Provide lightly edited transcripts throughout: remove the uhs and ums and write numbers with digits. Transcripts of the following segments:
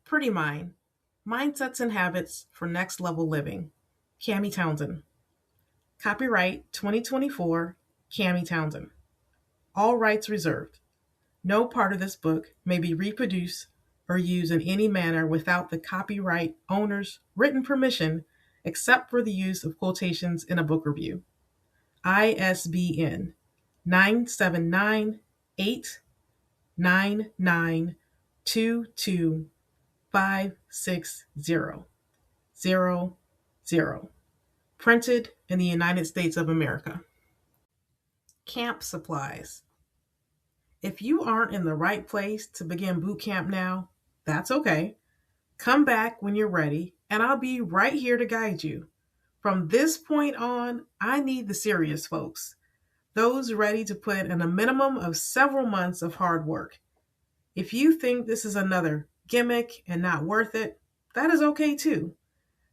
Pretty Mind Mindsets and Habits for Next Level Living. Cami Townsend. Copyright 2024, Cami Townsend. All rights reserved. No part of this book may be reproduced or used in any manner without the copyright owner's written permission, except for the use of quotations in a book review. ISBN 979-899-2256000. Printed in the United States of America. Camp supplies. If you aren't in the right place to begin boot camp now, that's okay. Come back when you're ready, and I'll be right here to guide you. From this point on, I need the serious folks, those ready to put in a minimum of several months of hard work. If you think this is another gimmick and not worth it, that is okay too.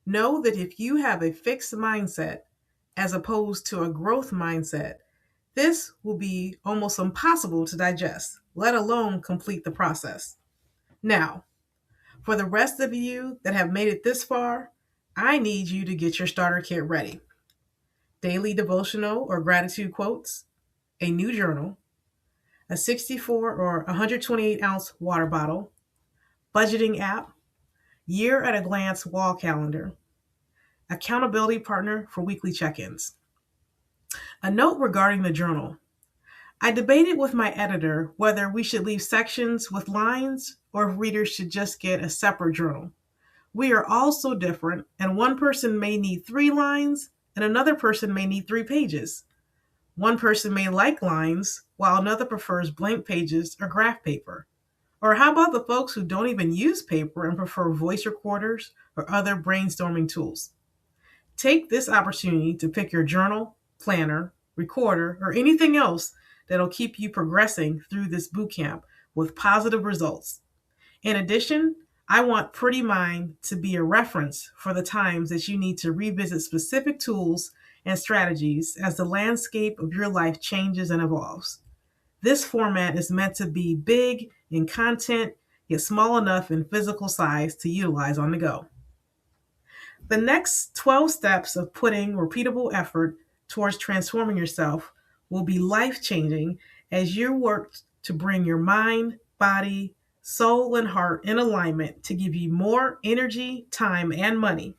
Know that if you have a fixed mindset as opposed to a growth mindset, this will be almost impossible to digest, let alone complete the process. Now, for the rest of you that have made it this far, I need you to get your starter kit ready. Daily devotional or gratitude quotes, a new journal, a 64 or 128 ounce water bottle, budgeting app, year at a glance wall calendar, accountability partner for weekly check-ins. A note regarding the journal. I debated with my editor whether we should leave sections with lines or if readers should just get a separate journal. We are all so different, and one person may need 3 lines and another person may need 3 pages. One person may like lines while another prefers blank pages or graph paper. Or how about the folks who don't even use paper and prefer voice recorders or other brainstorming tools? Take this opportunity to pick your journal, planner, recorder, or anything else that'll keep you progressing through this boot camp with positive results. In addition, I want Pretty Mind to be a reference for the times that you need to revisit specific tools and strategies as the landscape of your life changes and evolves. This format is meant to be big in content, yet small enough in physical size to utilize on the go. The next 12 steps of putting repeatable effort towards transforming yourself will be life-changing as you work to bring your mind, body, soul, and heart in alignment to give you more energy, time, and money.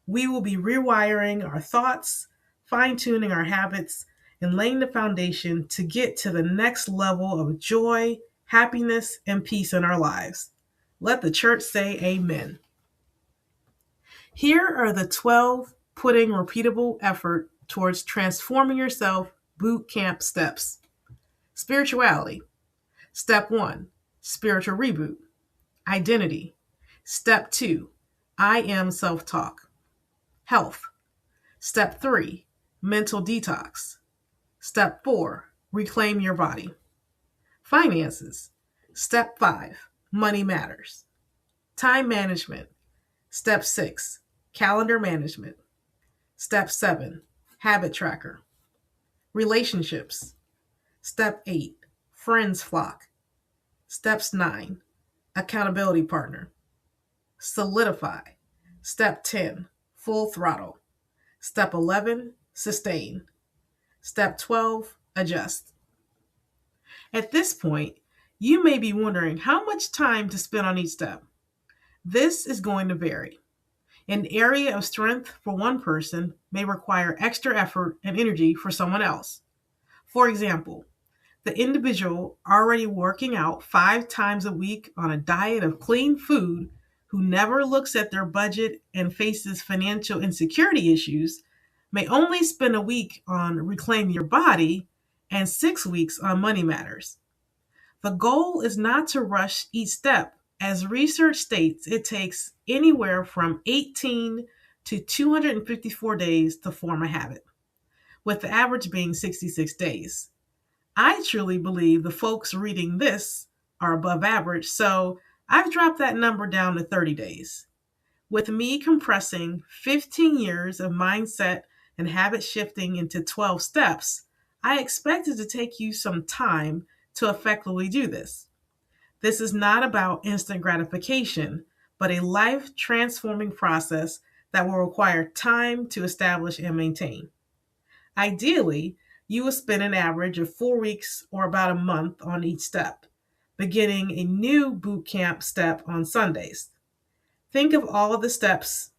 We will be rewiring our thoughts, fine-tuning our habits, and laying the foundation to get to the next level of joy, happiness, and peace in our lives. Let the church say amen. Here are the 12 putting repeatable effort towards transforming yourself boot camp steps. Spirituality. Step 1, spiritual reboot. Identity. Step 2, I am self-talk. Health. Step 3, mental detox. Step 4, reclaim your body. Finances. Step 5, money matters. Time management. Step 6, calendar management. Step 7, habit tracker. Relationships. Step 8, friends flock. Steps 9, accountability partner. Solidify. Step 10, full throttle. Step 11, sustain. Step 12, adjust. At this point, you may be wondering how much time to spend on each step. This is going to vary. An area of strength for one person may require extra effort and energy for someone else. For example, the individual already working out 5 times a week on a diet of clean food who never looks at their budget and faces financial insecurity issues may only spend a week on Reclaim Your Body and 6 weeks on Money Matters. The goal is not to rush each step. As research states, it takes anywhere from 18 to 254 days to form a habit, with the average being 66 days. I truly believe the folks reading this are above average, so I've dropped that number down to 30 days. With me compressing 15 years of mindset and habit shifting into 12 steps, I expect it to take you some time to effectively do this. This is not about instant gratification, but a life transforming process that will require time to establish and maintain. Ideally, you will spend an average of 4 weeks or about a month on each step, beginning a new boot camp step on Sundays. Think of all of the steps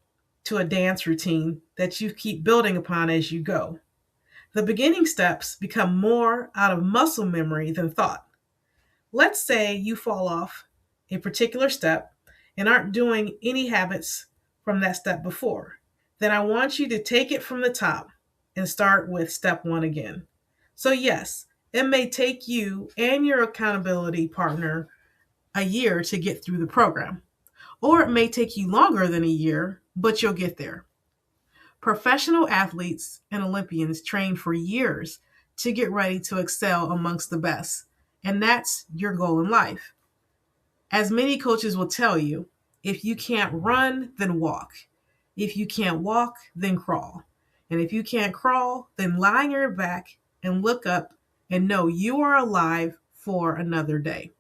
to a dance routine that you keep building upon as you go. The beginning steps become more out of muscle memory than thought. Let's say you fall off a particular step and aren't doing any habits from that step before. Then I want you to take it from the top and start with step one again. So, yes, it may take you and your accountability partner a year to get through the program, or it may take you longer than a year, but you'll get there. Professional athletes and Olympians train for years to get ready to excel amongst the best, and that's your goal in life. As many coaches will tell you, if you can't run, then walk. If you can't walk, then crawl. And if you can't crawl, then lie on your back and look up and know you are alive for another day.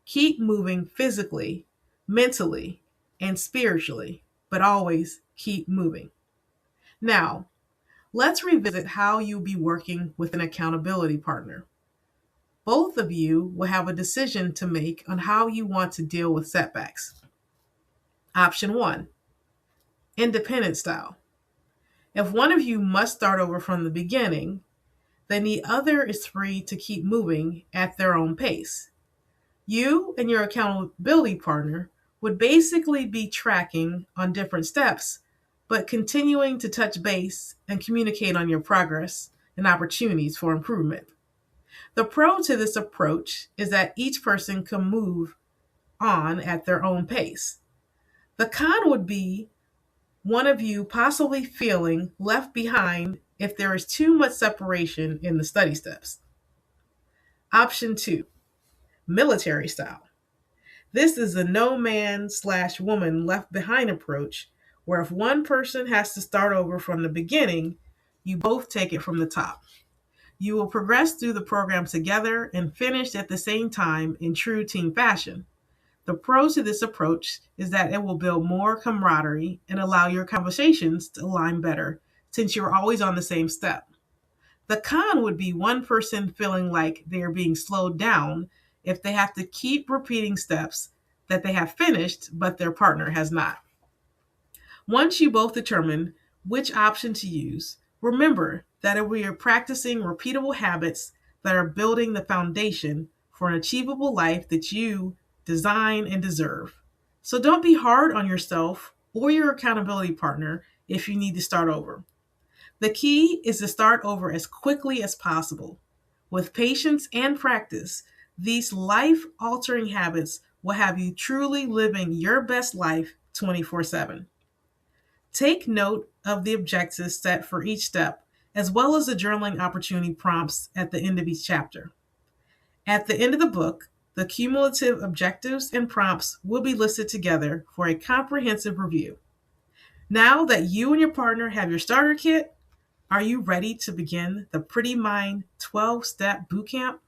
Keep moving physically, mentally, and spiritually, but always keep moving. Now, let's revisit how you'll be working with an accountability partner. Both of you will have a decision to make on how you want to deal with setbacks. Option 1, independent style. If one of you must start over from the beginning, then the other is free to keep moving at their own pace. You and your accountability partner would basically be tracking on different steps, but continuing to touch base and communicate on your progress and opportunities for improvement. The pro to this approach is that each person can move on at their own pace. The con would be one of you possibly feeling left behind if there is too much separation in the study steps. Option 2, military style. This is a no man/woman left behind approach where if one person has to start over from the beginning, you both take it from the top. You will progress through the program together and finish at the same time in true team fashion. The pro to this approach is that it will build more camaraderie and allow your conversations to align better since you're always on the same step. The con would be one person feeling like they are being slowed down if they have to keep repeating steps that they have finished but their partner has not. Once you both determine which option to use, remember that we are practicing repeatable habits that are building the foundation for an achievable life that you design and deserve. So don't be hard on yourself or your accountability partner if you need to start over. The key is to start over as quickly as possible. With patience and practice, these life-altering habits will have you truly living your best life 24/7. Take note of the objectives set for each step, as well as the journaling opportunity prompts at the end of each chapter. At the end of the book, the cumulative objectives and prompts will be listed together for a comprehensive review. Now that you and your partner have your starter kit, are you ready to begin the Pretty Mind 12-Step Bootcamp?